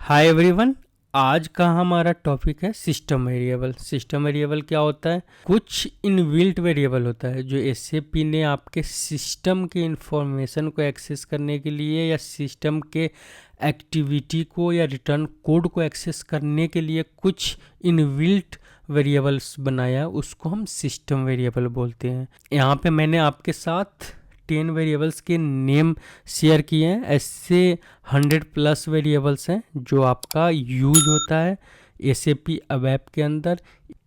Hi everyone. आज का हमारा टॉपिक है सिस्टम वेरिएबल। सिस्टम वेरिएबल क्या होता है? कुछ इनबिल्ट वेरिएबल होता है जो एसएपी ने आपके सिस्टम के इंफॉर्मेशन को एक्सेस करने के लिए या सिस्टम के एक्टिविटी को या रिटर्न कोड को एक्सेस करने के लिए कुछ इनबिल्ट वेरिएबल्स बनाया, उसको हम सिस्टम वेरिएबल बोलते हैं। यहाँ पे मैंने आपके साथ 10 वेरिएबल्स के नेम शेयर किए हैं। ऐसे 100+ वेरिएबल्स हैं जो आपका यूज होता है एसएपी अवेप के अंदर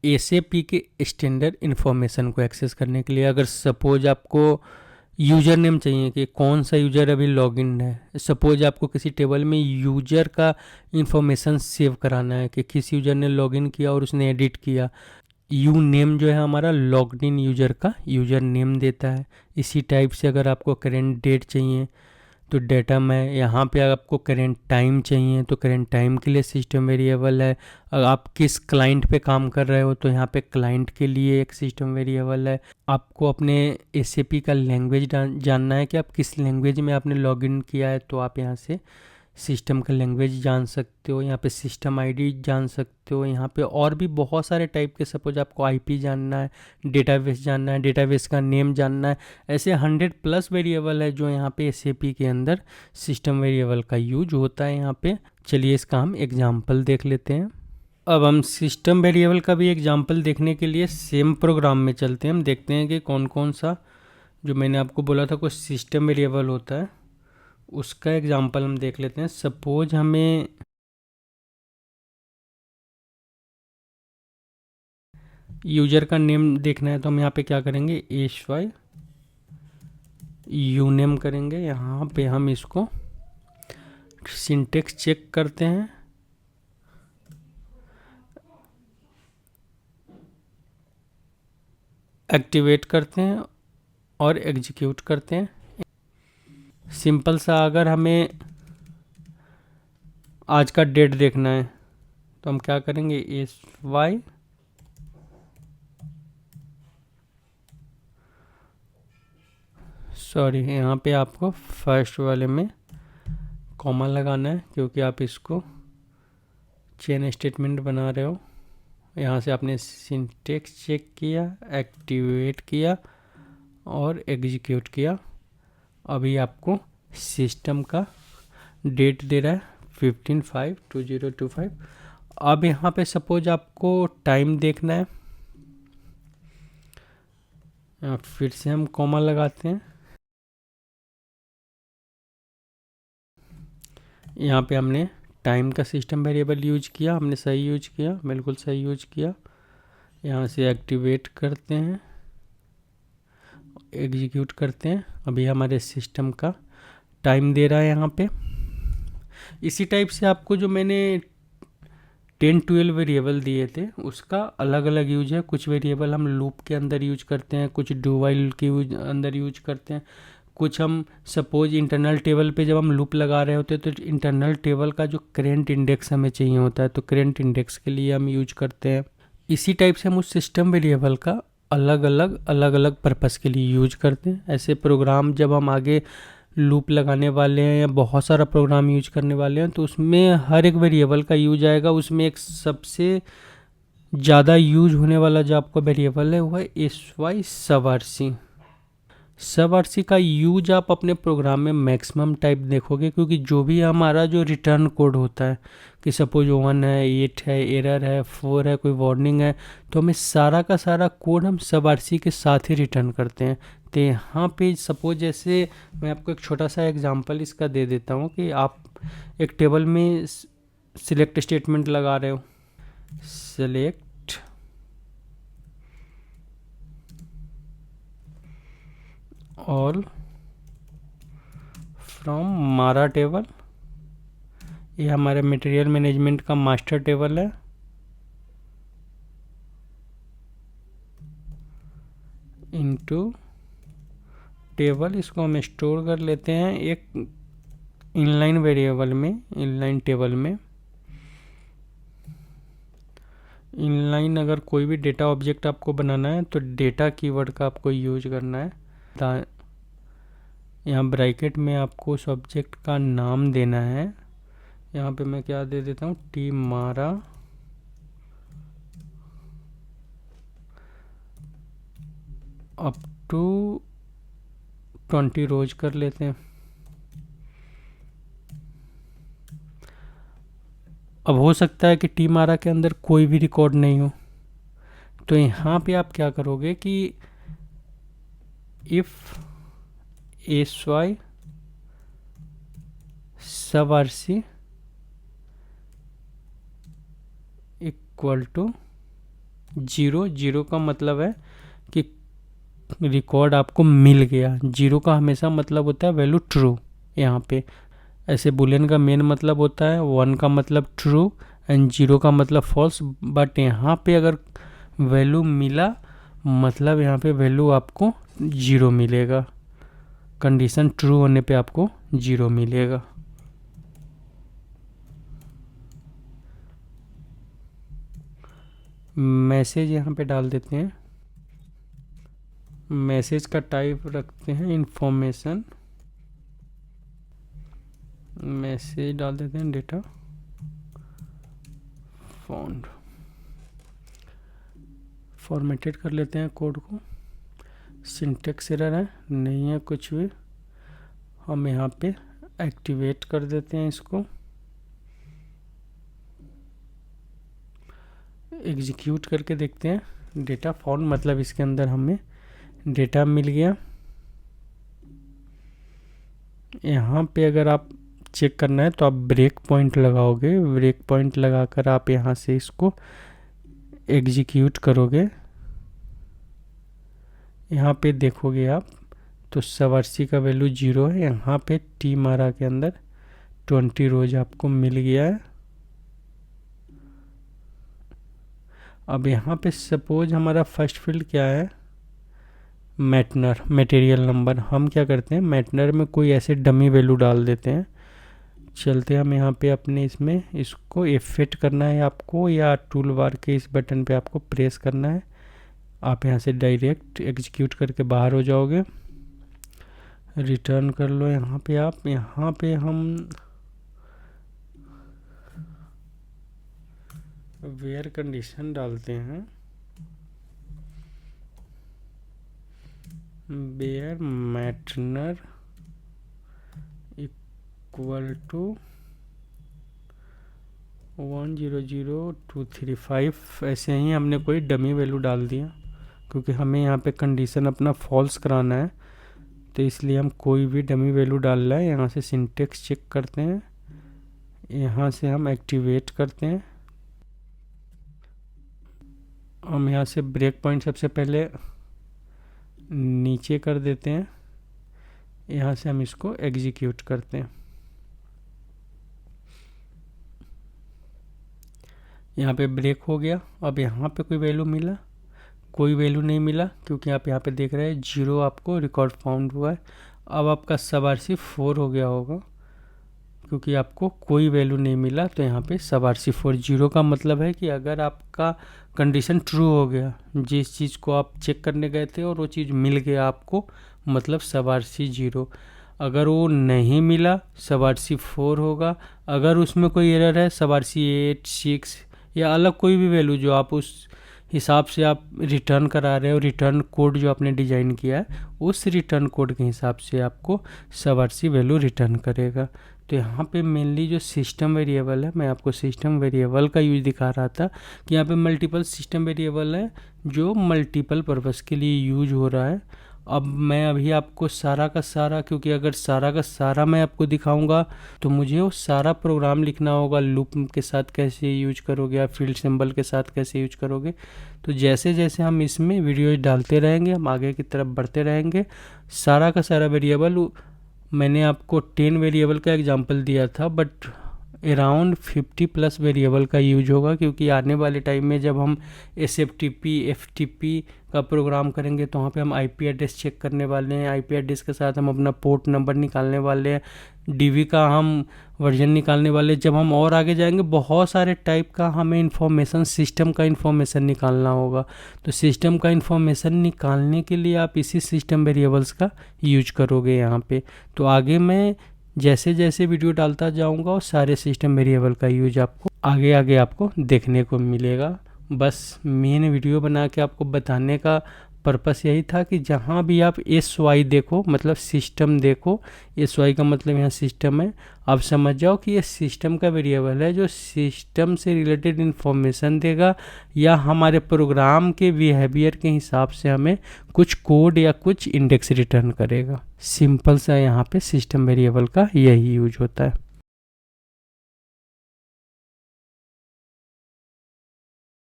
एसएपी के स्टैंडर्ड इंफॉर्मेशन को एक्सेस करने के लिए। अगर सपोज आपको यूजर नेम चाहिए कि कौन सा यूजर अभी लॉगिन है, सपोज आपको किसी टेबल में यूजर का इंफॉर्मेशन सेव कराना है कि किस यूजर ने लॉगिन किया और उसने एडिट किया। यू नेम जो है हमारा लॉग्ड इन यूज़र का यूज़र नेम देता है। इसी टाइप से अगर आपको करेंट डेट चाहिए तो डेटा में यहाँ पे आपको करेंट टाइम चाहिए तो करेंट टाइम के लिए सिस्टम वेरिएबल है। अगर आप किस क्लाइंट पे काम कर रहे हो तो यहाँ पे क्लाइंट के लिए एक सिस्टम वेरिएबल है। आपको अपने एसएपी का लैंग्वेज जानना है कि आप किस लैंग्वेज में आपने लॉगिन किया है, तो आप यहाँ से सिस्टम का लैंग्वेज जान सकते हो, यहाँ पे सिस्टम आईडी जान सकते हो। यहाँ पे और भी बहुत सारे टाइप के, सपोज आपको आईपी जानना है, डेटाबेस जानना है, डेटाबेस का नेम जानना है। ऐसे 100+ वेरिएबल है जो यहाँ पे एसएपी के अंदर सिस्टम वेरिएबल का यूज होता है। यहाँ पे चलिए इसका हम एग्जाम्पल देख लेते हैं। अब हम सिस्टम वेरिएबल का भी एग्जाम्पल देखने के लिए सेम प्रोग्राम में चलते हैं। हम देखते हैं कि कौन कौन सा जो मैंने आपको बोला था कुछ सिस्टम वेरिएबल होता है, उसका एग्जाम्पल हम देख लेते हैं। सपोज हमें यूजर का नेम देखना है तो हम यहाँ पे क्या करेंगे, एश वाई यू नेम करेंगे। यहाँ पे हम इसको सिंटेक्स चेक करते हैं, एक्टिवेट करते हैं और एग्जीक्यूट करते हैं। सिंपल सा अगर हमें आज का डेट देखना है तो हम क्या करेंगे, एस वाई सॉरी यहाँ पे आपको फर्स्ट वाले में कॉमा लगाना है क्योंकि आप इसको चेन स्टेटमेंट बना रहे हो। यहाँ से आपने सिंटेक्स चेक किया, एक्टिवेट किया और एग्जीक्यूट किया। अभी आपको सिस्टम का डेट दे रहा है 15/5/2025। अब यहाँ पे सपोज आपको टाइम देखना है, फिर से हम कॉमा लगाते हैं। यहाँ पे हमने टाइम का सिस्टम वेरिएबल यूज किया, हमने सही यूज किया, बिल्कुल सही यूज किया। यहाँ से एक्टिवेट करते हैं, एग्जीक्यूट करते हैं। अभी हमारे सिस्टम का टाइम दे रहा है यहाँ पे। इसी टाइप से आपको जो मैंने 10-12 वेरिएबल दिए थे उसका अलग अलग यूज है। कुछ वेरिएबल हम लूप के अंदर यूज करते हैं, कुछ डू वाइल के अंदर यूज करते हैं, कुछ हम सपोज इंटरनल टेबल पे जब हम लूप लगा रहे होते हैं तो इंटरनल टेबल का जो करेंट इंडेक्स हमें चाहिए होता है तो करेंट इंडेक्स के लिए हम यूज करते हैं। इसी टाइप से हम उस सिस्टम वेरिएबल का अलग अलग पर्पस के लिए यूज करते हैं। ऐसे प्रोग्राम जब हम आगे लूप लगाने वाले हैं या बहुत सारा प्रोग्राम यूज करने वाले हैं तो उसमें हर एक वेरिएबल का यूज आएगा। उसमें एक सबसे ज़्यादा यूज होने वाला जो आपका वेरिएबल है वो है एस वाई सबआरसी। सबआरसी का यूज आप अपने प्रोग्राम में मैक्सिमम टाइप देखोगे, क्योंकि जो भी हमारा जो रिटर्न कोड होता है कि सपोज 1 है, 8 है, एरर है, 4 है, कोई वार्निंग है, तो हमें सारा का सारा कोड हम सबआरसी के साथ ही रिटर्न करते हैं। तो यहाँ पे सपोज जैसे मैं आपको एक छोटा सा एग्जांपल इसका दे देता हूँ कि आप एक टेबल में सिलेक्ट स्टेटमेंट लगा रहे हो, सेलेक्ट ऑल फ्रॉम मारा टेबल, ये हमारे मटेरियल मैनेजमेंट का मास्टर टेबल है। इनटू टेबल, इसको हम स्टोर कर लेते हैं एक इनलाइन वेरिएबल में, इनलाइन टेबल में। इनलाइन अगर कोई भी डेटा ऑब्जेक्ट आपको बनाना है तो डेटा कीवर्ड का आपको यूज करना है। यहाँ ब्रैकेट में आपको उस ऑब्जेक्ट का नाम देना है यहाँ पे मैं क्या दे देता हूँ, टी मारा अप टू 20 रोज कर लेते हैं। अब हो सकता है कि टी मारा के अंदर कोई भी रिकॉर्ड नहीं हो, तो यहाँ पे आप क्या करोगे कि इफ एस वाई सब आर सी इक्वल टू 0, 0 का मतलब है कि रिकॉर्ड आपको मिल गया। 0 का हमेशा मतलब होता है वैल्यू ट्रू। यहाँ पे ऐसे बुलियन का मेन मतलब होता है 1 का मतलब ट्रू एंड 0 का मतलब फॉल्स, बट यहाँ पे अगर वैल्यू मिला मतलब यहाँ पे वैल्यू आपको 0 मिलेगा। कंडीशन ट्रू होने पे आपको 0 मिलेगा। मैसेज यहाँ पे डाल देते हैं। मैसेज का टाइप रखते हैं इंफॉर्मेशन। मैसेज डाल देते हैं डेटा फाउंड। फॉर्मेटेड कर लेते हैं कोड को। सिंटेक्स एरर है, नहीं है कुछ भी। हम यहाँ पे एक्टिवेट कर देते हैं इसको। एग्जीक्यूट करके देखते हैं। डेटा फाउंड मतलब इसके अंदर हमें डेटा मिल गया। यहाँ पे अगर आप चेक करना है तो आप ब्रेक पॉइंट लगाओगे। ब्रेक पॉइंट लगाकर आप यहाँ से इसको एग्जीक्यूट करोगे। यहाँ पे देखोगे आप तो सवारसी का वैल्यू 0 है। यहाँ पे टी मारा के अंदर 20 रोज आपको मिल गया है। अब यहाँ पे सपोज हमारा फर्स्ट फील्ड क्या है, मैटनर, मटेरियल नंबर। हम क्या करते हैं, मैटनर में कोई ऐसे डमी वैल्यू डाल देते हैं। चलते हम यहाँ पे अपने इसमें इसको इफेक्ट करना है आपको, या टूल बार के इस बटन पे आपको प्रेस करना है। आप यहाँ से डायरेक्ट एग्जीक्यूट करके बाहर हो जाओगे। रिटर्न कर लो। यहाँ पे आप, यहाँ पे हम वेयर कंडीशन डालते हैं। Where matnr equal to 100235। ऐसे ही हमने कोई डमी वैल्यू डाल दिया, क्योंकि हमें यहाँ पे कंडीशन अपना फॉल्स कराना है, तो इसलिए हम कोई भी डमी वैल्यू डाल रहा है। यहाँ से सिंटेक्स चेक करते हैं, यहाँ से हम एक्टिवेट करते हैं। हम यहाँ से ब्रेक पॉइंट सबसे पहले नीचे कर देते हैं। यहाँ से हम इसको एग्जीक्यूट करते हैं। यहाँ पे ब्रेक हो गया। अब यहाँ पे कोई वैल्यू मिला, कोई वैल्यू नहीं मिला, क्योंकि आप यहाँ पे देख रहे हैं 0 आपको रिकॉर्ड फाउंड हुआ है। अब आपका सवारसी 4 हो गया होगा, क्योंकि आपको कोई वैल्यू नहीं मिला। तो यहाँ पे सवारसी 4, 0 का मतलब है कि अगर आपका कंडीशन ट्रू हो गया, जिस चीज़ को आप चेक करने गए थे और वो चीज़ मिल गया आपको, मतलब सवारसी 0। अगर वो नहीं मिला, सवारसी 4 होगा। अगर उसमें कोई एरर है, सवारसी 8, 6 या अलग कोई भी वैल्यू जो आप उस हिसाब से आप रिटर्न करा रहे हो, रिटर्न कोड जो आपने डिज़ाइन किया है, उस रिटर्न कोड के हिसाब से आपको सवारसी वैल्यू रिटर्न करेगा। तो यहाँ पे मेनली जो सिस्टम वेरिएबल है, मैं आपको सिस्टम वेरिएबल का यूज दिखा रहा था कि यहाँ पे मल्टीपल सिस्टम वेरिएबल है जो मल्टीपल पर्पस के लिए यूज हो रहा है। अब मैं अभी आपको सारा का सारा, क्योंकि अगर सारा का सारा मैं आपको दिखाऊंगा तो मुझे वो सारा प्रोग्राम लिखना होगा। लूप के साथ कैसे यूज करोगे, या फील्ड सिंबल के साथ कैसे यूज करोगे। तो जैसे जैसे हम इसमें वीडियोज डालते रहेंगे, हम आगे की तरफ बढ़ते रहेंगे। सारा का सारा वेरिएबल, मैंने आपको 10 वेरिएबल का एग्जांपल दिया था, बट अराउंड 50+ वेरिएबल का यूज होगा, क्योंकि आने वाले टाइम में जब हम SFTP FTP का प्रोग्राम करेंगे तो वहाँ पे हम IP एड्रेस चेक करने वाले हैं। IP एड्रेस के साथ हम अपना पोर्ट नंबर निकालने वाले हैं, DV का हम वर्जन निकालने वाले। जब हम और आगे जाएंगे, बहुत सारे टाइप का हमें इंफॉर्मेशन, सिस्टम का इंफॉर्मेशन निकालना होगा। तो सिस्टम का इंफॉर्मेशन निकालने के लिए आप इसी सिस्टम वेरिएबल्स का यूज करोगे यहाँ पे। तो आगे मैं जैसे जैसे वीडियो डालता जाऊंगा और सारे सिस्टम वेरिएबल का यूज आपको आगे आगे आपको देखने को मिलेगा। बस मेन वीडियो बना के आपको बताने का पर्पस यही था कि जहाँ भी आप SY देखो मतलब सिस्टम देखो, SY का मतलब यहाँ सिस्टम है, आप समझ जाओ कि ये सिस्टम का वेरिएबल है जो सिस्टम से रिलेटेड इन्फॉर्मेशन देगा या हमारे प्रोग्राम के बिहेवियर के हिसाब से हमें कुछ कोड या कुछ इंडेक्स रिटर्न करेगा। सिंपल सा यहाँ पे सिस्टम वेरिएबल का यही यूज होता है।